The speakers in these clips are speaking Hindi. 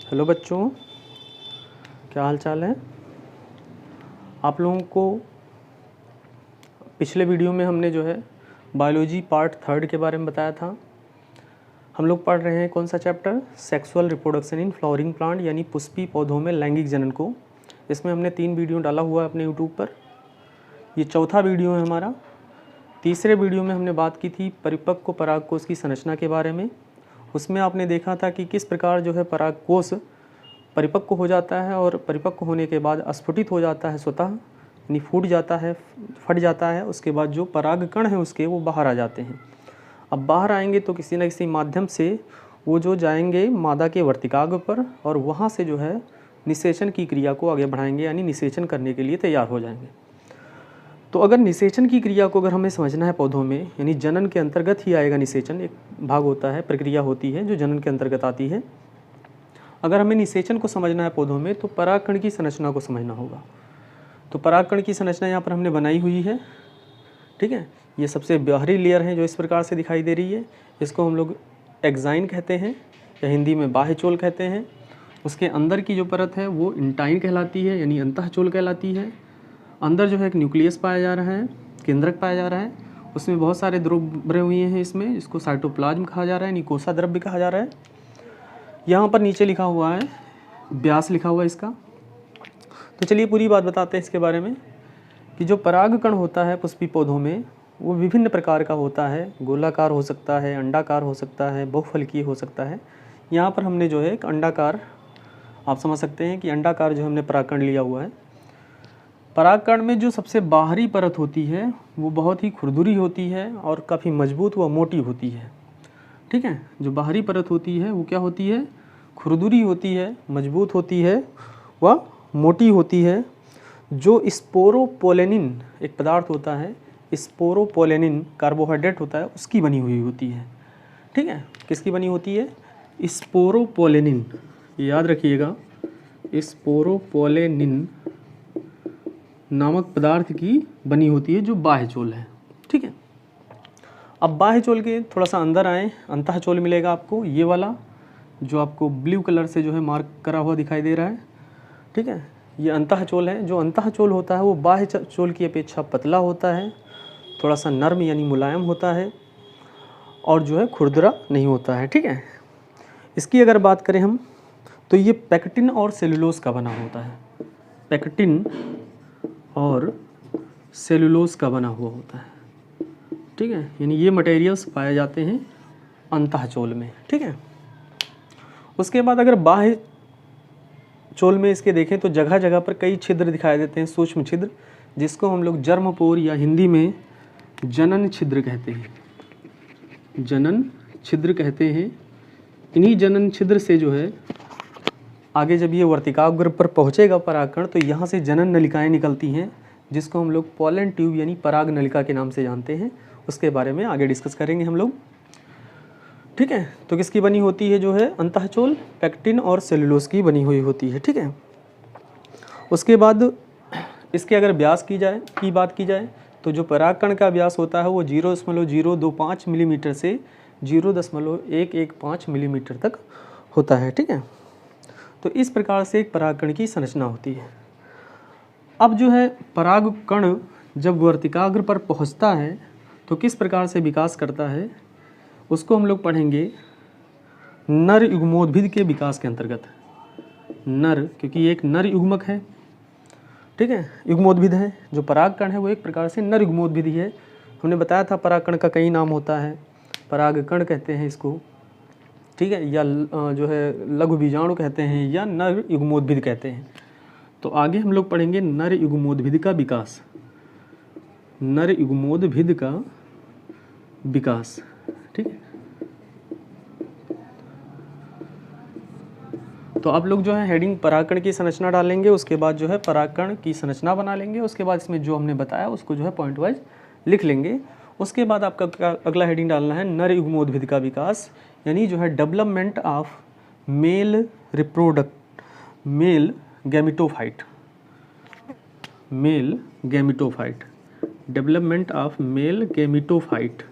हेलो बच्चों, क्या हाल चाल है। आप लोगों को पिछले वीडियो में हमने जो है बायोलॉजी पार्ट 3 के बारे में बताया था। हम लोग पढ़ रहे हैं कौन सा chapter, sexual reproduction in flowering plant, यानी पुष्पी पौधों में लैंगिक जनन को। इसमें हमने 3 वीडियो डाला हुआ है अपने यूट्यूब पर। ये चौथा वीडियो है हमारा। तीसरे वीडियो में हमने बात की थी परिपक्व परागकोश की संरचना के बारे में। उसमें आपने देखा था कि किस प्रकार जो है परागकोश परिपक्व हो जाता है और परिपक्व होने के बाद अस्फुटित हो जाता है स्वतः, यानी फूट जाता है, फट जाता है। उसके बाद जो परागकण हैं उसके वो बाहर आ जाते हैं। अब बाहर आएंगे तो किसी न किसी माध्यम से वो जो जाएंगे मादा के वर्तिकाग्र पर और वहाँ से जो है निषेचन की क्रिया को आगे बढ़ाएंगे, यानी निषेचन करने के लिए तैयार हो जाएंगे। तो अगर निषेचन की क्रिया को अगर हमें समझना है पौधों में, यानी जनन के अंतर्गत ही आएगा निषेचन, एक भाग होता है, प्रक्रिया होती है जो जनन के अंतर्गत आती है। अगर हमें निषेचन को समझना है पौधों में तो परागकण की संरचना को समझना होगा। तो परागकण की संरचना यहाँ पर हमने बनाई हुई है, ठीक है। ये सबसे बाहरी लेयर है जो इस प्रकार से दिखाई दे रही है। इसको हम लोग एक्साइन कहते हैं या हिंदी में बाह्यचोल कहते हैं। उसके अंदर की जो परत है वो इंटाइन कहलाती है, यानी अंतःचोल कहलाती है। अंदर जो है एक न्यूक्लियस पाया जा रहा है, केंद्रक पाया जा रहा है। उसमें बहुत सारे द्रव्य भरे हुए हैं इसमें, इसको साइटोप्लाज्म कहा जा रहा है, यानी कोसा द्रव्य कहा जा रहा है। यहाँ पर नीचे लिखा हुआ है, व्यास लिखा हुआ है इसका। तो चलिए पूरी बात बताते हैं इसके बारे में कि जो परागकण होता है पुष्पी पौधों में वो विभिन्न प्रकार का होता है। गोलाकार हो सकता है, अंडाकार हो सकता है, बहुफलकीय हो सकता है। यहाँ पर हमने जो है एक अंडाकार, आप समझ सकते हैं कि अंडाकार जो हमने परागकण लिया हुआ है। परागकण में जो सबसे बाहरी परत होती है वो बहुत ही खुरदुरी होती है और काफ़ी मजबूत व मोटी होती है, ठीक है। जो बाहरी परत होती है वो क्या होती है, खुरदुरी होती है, मजबूत होती है व मोटी होती है। जो स्पोरोपोलेनिन एक पदार्थ होता है, स्पोरोपोलेनिन कार्बोहाइड्रेट होता है, उसकी बनी हुई होती है, ठीक है। किसकी बनी होती है, स्पोरोपोलेनिन, याद रखिएगा, स्पोरोपोलेनिन नामक पदार्थ की बनी होती है जो बाह्यचोल है, ठीक है। अब बाह्यचोल के थोड़ा सा अंदर आए, अंतःचोल मिलेगा आपको, ये वाला जो आपको ब्लू कलर से जो है मार्क करा हुआ दिखाई दे रहा है, ठीक है। ये अंतःचोल है। जो अंतःचोल होता है वो बाह्यचोल की अपेक्षा पतला होता है, थोड़ा सा नर्म यानी मुलायम होता है और जो है खुरदरा नहीं होता है, ठीक है। इसकी अगर बात करें हम तो ये पेक्टिन और सेलुलोज का बना होता है। पेक्टिन और सेलुलोज का बना हुआ होता है, ठीक है। यानी ये मटेरियल्स पाए जाते हैं अंतःचोल में, ठीक है। उसके बाद अगर बाह्य चोल में इसके देखें तो जगह जगह पर कई छिद्र दिखाई देते हैं, सूक्ष्म छिद्र, जिसको हम लोग जर्मपोर या हिंदी में जनन छिद्र कहते हैं। जनन छिद्र कहते हैं। इन्हीं जनन छिद्र से जो है आगे जब ये वर्तिकाग्र पर पहुँचेगा परागकण तो यहाँ से जनन नलिकाएँ निकलती हैं, जिसको हम लोग पोलन ट्यूब यानी पराग नलिका के नाम से जानते हैं। उसके बारे में आगे डिस्कस करेंगे हम लोग, ठीक है। तो किसकी बनी होती है जो है अंतःचोल, पेक्टिन और सेलुलोज की बनी हुई होती है, ठीक है। उसके बाद इसके अगर व्यास की बात की जाए तो जो परागकण का व्यास होता है वो 0.025 मिलीमीटर से 0.115 मिलीमीटर तक होता है, ठीक है। तो इस प्रकार से एक परागकण की संरचना होती है। अब जो है परागकण जब वर्तिकाग्र पर पहुंचता है तो किस प्रकार से विकास करता है उसको हम लोग पढ़ेंगे नर युग्मोद्भिद के विकास के अंतर्गत। नर, क्योंकि ये एक नर युग्मक है, ठीक है, युग्मोद्भिद है। जो परागकण है वो एक प्रकार से नर युग्मोद्भिद ही है। हमने बताया था परागकण का कई नाम होता है, परागकण कहते हैं इसको, ठीक है, या जो है लघु बीजाणु कहते हैं या नर युग्मोद्भिद कहते हैं। तो आगे हम लोग पढ़ेंगे नर युग्मोद्भिद का विकास, नर युग्मोद्भिद का विकास, ठीक है। तो आप लोग जो है हेडिंग परागकण की संरचना डालेंगे, उसके बाद जो है परागकण की संरचना बना लेंगे। उसके बाद इसमें जो हमने बताया उसको जो है पॉइंट वाइज लिख लेंगे। उसके बाद आपका अगला हेडिंग डालना है नर युग्मोद्भिद का विकास, यानी जो है development of male gametophyte, male gametophyte, development of male gametophyte.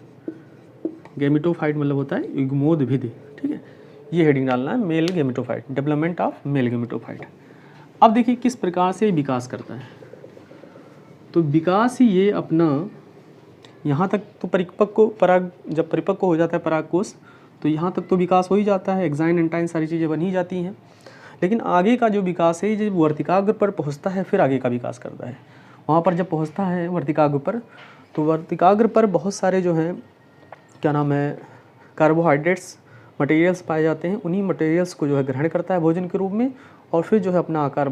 Gametophyte मतलब होता है युग्मोद्भिद, ठीक है। ये हेडिंग डालना है, mail gametophyte, development of male gametophyte. अब देखिए किस प्रकार से विकास करता है। तो विकास ही ये अपना यहाँ तक तो परिपक्व पराग, जब परिपक्व हो जाता है परागकोश तो यहाँ तक तो विकास हो ही जाता है, एक्साइन एंटाइन सारी चीज़ें बन ही जाती हैं। लेकिन आगे का जो विकास है, जब वर्तिकाग्र पर पहुँचता है फिर आगे का विकास करता है। वहाँ पर जब पहुँचता है वर्तिकाग्र पर, तो वर्तिकाग्र पर बहुत सारे जो हैं क्या नाम है कार्बोहाइड्रेट्स मटेरियल्स पाए जाते हैं। उन्हीं मटेरियल्स को जो है ग्रहण करता है भोजन के रूप में, और फिर जो है अपना आकार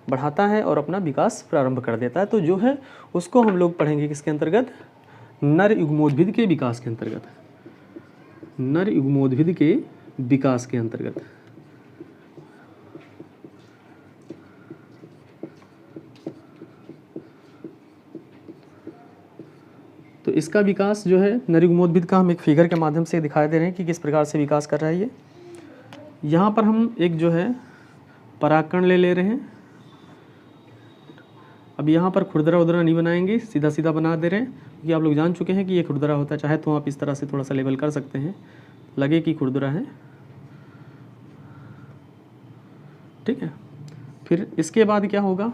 बढ़ाता है और अपना विकास प्रारंभ कर देता है। तो जो है उसको हम लोग पढ़ेंगे किसके अंतर्गत, नर युग्मोद्भिद के विकास के अंतर्गत, नर युग्मोद्भिद के विकास के अंतर्गत। तो इसका विकास जो है नर युग्मोद्भिद का हम एक फिगर के माध्यम से दिखा दे रहे हैं कि किस प्रकार से विकास कर रहा है ये। यहाँ पर हम एक जो है परागकण ले रहे हैं। अब यहाँ पर खुरदरा उदरा नहीं बनाएंगे, सीधा सीधा बना दे रहे हैं, क्योंकि आप लोग जान चुके हैं कि ये खुरदरा होता है। चाहे तो आप इस तरह से थोड़ा सा लेबल कर सकते हैं, लगे कि खुरदरा है, ठीक है। फिर इसके बाद क्या होगा,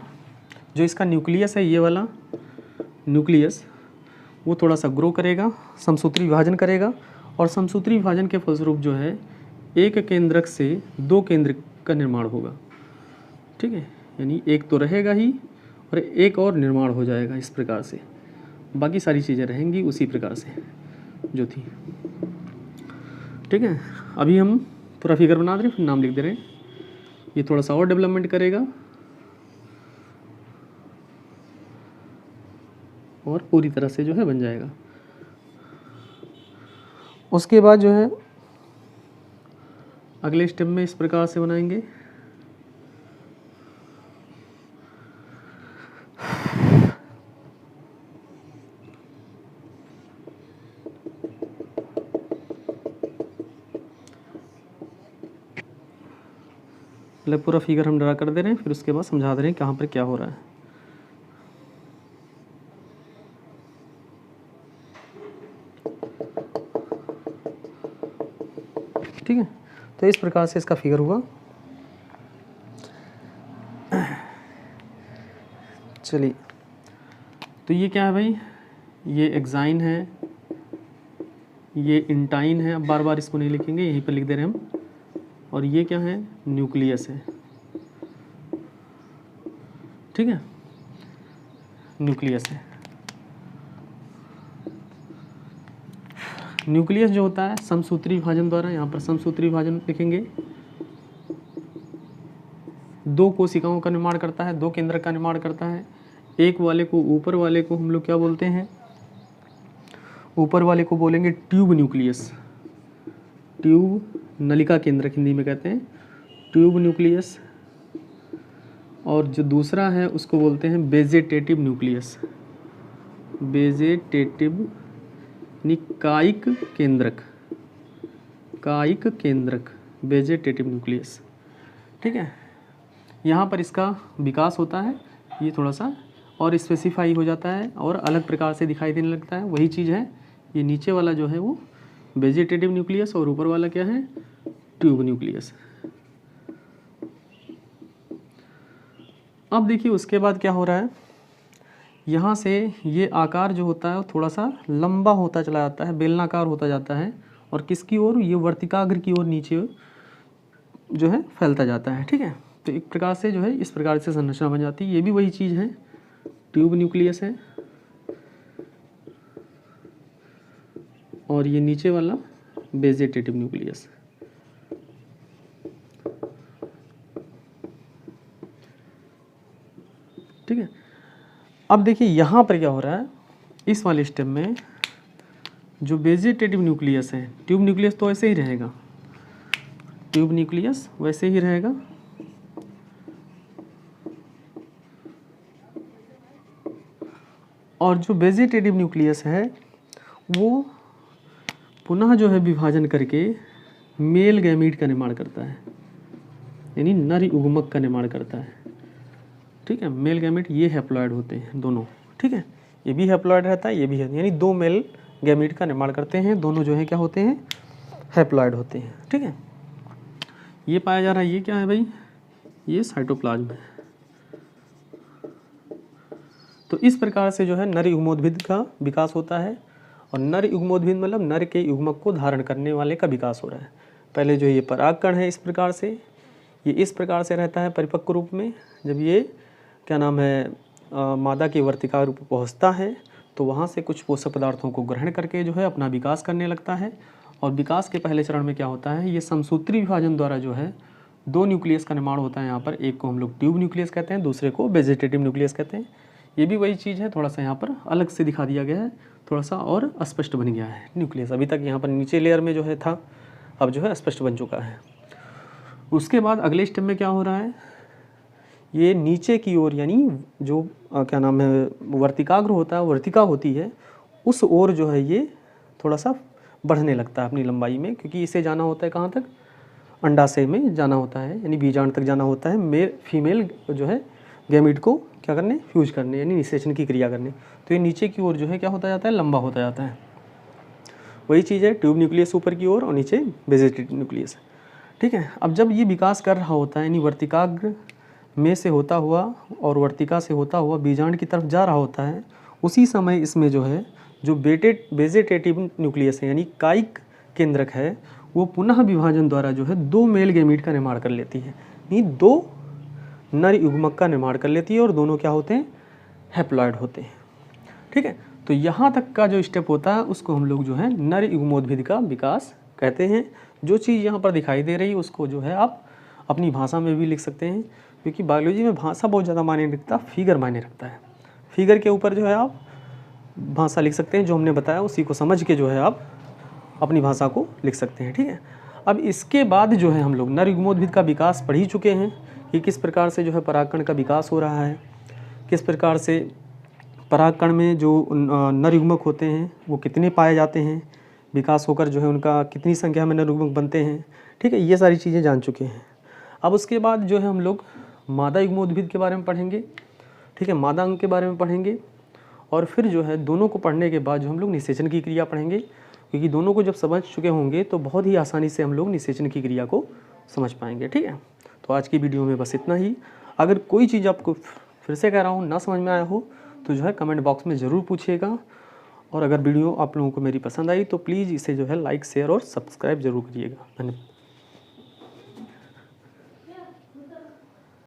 जो इसका न्यूक्लियस है, ये वाला न्यूक्लियस, वो थोड़ा सा ग्रो करेगा, समसूत्री विभाजन करेगा, और समसूत्री विभाजन के फलस्वरूप जो है एक केंद्रक से दो केंद्रक का निर्माण होगा, ठीक है। यानी एक तो रहेगा ही और एक और निर्माण हो जाएगा इस प्रकार से, बाकी सारी चीज़ें रहेंगी उसी प्रकार से जो थी, ठीक है। अभी हम पूरा फिगर बना दे रहे हैं, फिर नाम लिख दे रहे हैं। ये थोड़ा सा और डेवलपमेंट करेगा और पूरी तरह से जो है बन जाएगा। उसके बाद जो है अगले स्टेप में इस प्रकार से बनाएंगे। पहले पूरा फिगर हम ड्रा कर दे रहे हैं, फिर उसके बाद समझा दे रहे हैं कहाँ पर क्या हो रहा है। ठीक है, तो इस प्रकार से इसका फिगर हुआ। चलिए, तो ये क्या है भाई, ये एक्साइन है, ये इंटाइन है। अब बार बार इसको नहीं लिखेंगे, यहीं पर लिख दे रहे हैं हम। और ये क्या है, न्यूक्लियस है, ठीक है, न्यूक्लियस है। न्यूक्लियस जो होता है समसूत्री विभाजन द्वारा, यहाँ पर समसूत्री विभाजन लिखेंगे, दो कोशिकाओं का निर्माण करता है, दो केंद्रक का निर्माण करता है। एक वाले को, ऊपर वाले को हम लोग क्या बोलते हैं, ऊपर वाले को बोलेंगे ट्यूब न्यूक्लियस, ट्यूब नलिका केंद्रक हिंदी में कहते हैं, ट्यूब न्यूक्लियस। और जो दूसरा है उसको बोलते हैं वेजेटेटिव न्यूक्लियस, वेजेटेटिव कायिक केंद्रक, कायिक केंद्रक, वेजेटेटिव न्यूक्लियस, ठीक है। यहाँ पर इसका विकास होता है, ये थोड़ा सा और स्पेसिफाई हो जाता है और अलग प्रकार से दिखाई देने लगता है। वही चीज़ है, ये नीचे वाला जो है वो वेजिटेटिव न्यूक्लियस और ऊपर वाला क्या है, ट्यूब न्यूक्लियस। अब देखिए उसके बाद क्या हो रहा है, यहाँ से ये आकार जो होता है वो थोड़ा सा लंबा होता चला जाता है, बेलनाकार होता जाता है, और किसकी ओर, ये वर्तिकाग्र की ओर नीचे जो है फैलता जाता है, ठीक है। तो एक प्रकार से जो है इस प्रकार से संरचना बन जाती है। ये भी वही चीज़ है, ट्यूब न्यूक्लियस है, और ये नीचे वाला वेजिटेटिव न्यूक्लियस। ठीक है, अब देखिए यहाँ पर क्या हो रहा है, इस वाले स्टेप में जो वेजिटेटिव न्यूक्लियस है, ट्यूब न्यूक्लियस तो ऐसे ही रहेगा, ट्यूब न्यूक्लियस वैसे ही रहेगा, और जो वेजिटेटिव न्यूक्लियस है वो पुनः जो है विभाजन करके मेल गैमीट का निर्माण करता है, यानी नर युग्मक का निर्माण करता है, ठीक है। मेल गैमीट ये हैप्लॉइड होते हैं दोनों, ठीक है, ये भी हैप्लॉइड रहता है, ये भी है, यानी दो मेल गैमीट का निर्माण करते हैं। दोनों जो है क्या होते हैं, हैप्लॉइड होते हैं। ठीक है, ये पाया जा रहा है, ये क्या है भाई, ये साइटोप्लाज्म है। तो इस प्रकार से जो है नर युग्मोद्भिद का विकास होता है, और नर युग्मोद्भिद मतलब नर के युग्मक को धारण करने वाले का विकास हो रहा है। पहले जो ये परागकण है इस प्रकार से, ये इस प्रकार से रहता है परिपक्व रूप में। जब ये क्या नाम है मादा के वर्तिका रूप पहुँचता है तो वहाँ से कुछ पोषक पदार्थों को ग्रहण करके जो है अपना विकास करने लगता है। और विकास के पहले चरण में क्या होता है, ये समसूत्री विभाजन द्वारा जो है 2 न्यूक्लियस का निर्माण होता है। यहाँ पर एक को हम लोग ट्यूब न्यूक्लियस कहते हैं, दूसरे को वेजिटेटिव न्यूक्लियस कहते हैं। ये भी वही चीज़ है, थोड़ा सा यहाँ पर अलग से दिखा दिया गया है, थोड़ा सा और स्पष्ट बन गया है न्यूक्लियस। अभी तक यहाँ पर नीचे लेयर में जो है था, अब जो है स्पष्ट बन चुका है। उसके बाद अगले स्टेप में क्या हो रहा है, ये नीचे की ओर यानी जो क्या नाम है वर्तिकाग्र होता है, वर्तिका होती है, उस ओर जो है ये थोड़ा सा बढ़ने लगता है अपनी लंबाई में, क्योंकि इसे जाना होता है कहाँ तक, अंडाशय में जाना होता है, यानी बीजांड तक जाना होता है। मेल फीमेल जो है गैमीट को क्या करने, फ्यूज करने, यानी निषेचन की क्रिया करने। तो ये नीचे की ओर जो है क्या होता जाता है, लंबा होता जाता है। वही चीज़ है, ट्यूब न्यूक्लियस ऊपर की ओर और नीचे वेजिटेटिव न्यूक्लियस। ठीक है, अब जब ये विकास कर रहा होता है, यानी वर्तिकाग्र में से होता हुआ और वर्तिका से होता हुआ बीजांड की तरफ जा रहा होता है, उसी समय इसमें जो है जो वेजिटेटिव न्यूक्लियस है यानी कायिक केंद्रक है, वो पुनः विभाजन द्वारा जो है 2 मेल गैमीट का निर्माण कर लेती है, यानी 2 नर युग्मक का निर्माण कर लेती है, और दोनों क्या होते हैं, हैप्लॉइड होते हैं। ठीक है, तो यहाँ तक का जो स्टेप होता है उसको हम लोग जो है नर युग्मोद्भिद का विकास कहते हैं। जो चीज़ यहाँ पर दिखाई दे रही है उसको जो है आप अपनी भाषा में भी लिख सकते हैं, क्योंकि बायोलॉजी में भाषा बहुत ज़्यादा मायने रखता, फिगर मायने रखता है। फिगर के ऊपर जो है आप भाषा लिख सकते हैं, जो हमने बताया उसी को समझ के जो है आप अपनी भाषा को लिख सकते हैं। ठीक है, अब इसके बाद जो है हम लोग नर युग्मोद्भिद का विकास पढ़ ही चुके हैं कि किस प्रकार से जो है परागकण का विकास हो रहा है, किस प्रकार से परागकण में जो नर युग्मक होते हैं वो कितने पाए जाते हैं, विकास होकर जो है उनका कितनी संख्या में नर युग्मक बनते हैं। ठीक है, ये सारी चीज़ें जान चुके हैं। अब उसके बाद जो है हम लोग मादा युग्मोद्भिद के बारे में पढ़ेंगे। ठीक है, मादा अंग के बारे में पढ़ेंगे, और फिर जो है दोनों को पढ़ने के बाद जो हम लोग निषेचन की क्रिया पढ़ेंगे, क्योंकि दोनों को जब समझ चुके होंगे तो बहुत ही आसानी से हम लोग निषेचन की क्रिया को समझ पाएंगे। ठीक है, तो आज की वीडियो में बस इतना ही। अगर कोई चीज़ आपको फिर से कह रहा हूँ ना समझ में आया हो तो जो है कमेंट बॉक्स में ज़रूर पूछिएगा, और अगर वीडियो आप लोगों को मेरी पसंद आई तो प्लीज़ इसे जो है लाइक, शेयर और सब्सक्राइब ज़रूर करिएगा। धन्यवाद।